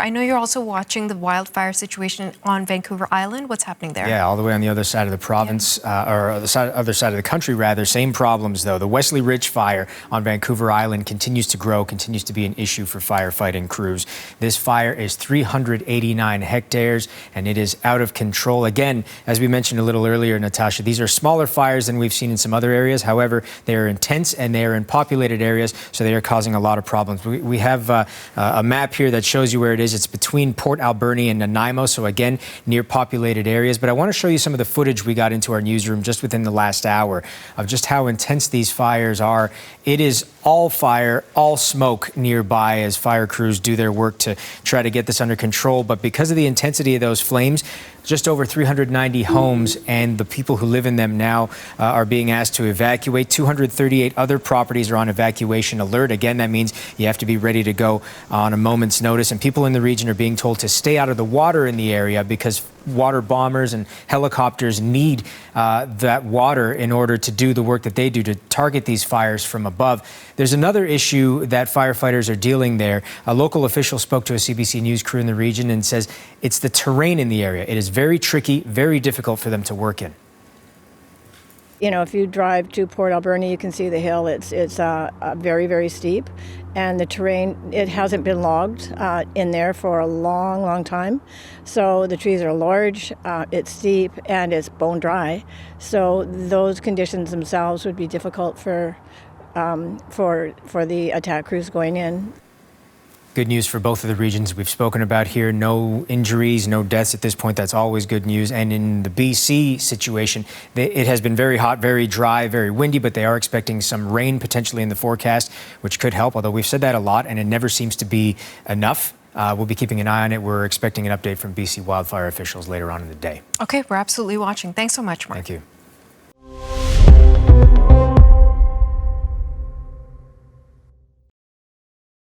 I know you're also watching the wildfire situation on Vancouver Island. What's happening there? Yeah, all the way on the other side of the province, or the other side of the country, rather. Same problems, though. The Wesley Ridge fire on Vancouver Island continues to grow, continues to be an issue for firefighting crews. This fire is 389 hectares, and it is out of control. Again, as we mentioned a little earlier, Natasha, these are smaller fires than we've seen in some other areas. However, they are intense, and they are in populated areas, so they are causing a lot of problems. We have a map here that shows you where it is. It's between Port Alberni and Nanaimo, so again, near populated areas. But I want to show you some of the footage we got into our newsroom just within the last hour of just how intense these fires are. It is all fire, all smoke nearby as fire crews do their work to try to get this under control. But because of the intensity of those flames, just over 390 homes and the people who live in them now are being asked to evacuate. 238 other properties are on evacuation alert. Again, that means you have to be ready to go on a moment's notice. And people in the region are being told to stay out of the water in the area because water bombers and helicopters need that water in order to do the work that they do to target these fires from above. There's another issue that firefighters are dealing there. A local official spoke to a CBC News crew in the region and says it's the terrain in the area. It is very tricky, very difficult for them to work in. You know, if you drive to Port Alberni, you can see the hill. It's very, very steep. And the terrain, it hasn't been logged in there for a long, long time. So the trees are large, it's steep, and it's bone dry. So those conditions themselves would be difficult for the attack crews going in. Good news for both of the regions we've spoken about here. No injuries, no deaths at this point. That's always good news. And in the BC situation, it has been very hot, very dry, very windy, but they are expecting some rain potentially in the forecast, which could help, although we've said that a lot, and it never seems to be enough. We'll be keeping an eye on it. We're expecting an update from BC wildfire officials later on in the day. Okay, we're absolutely watching. Thanks so much, Mark. Thank you.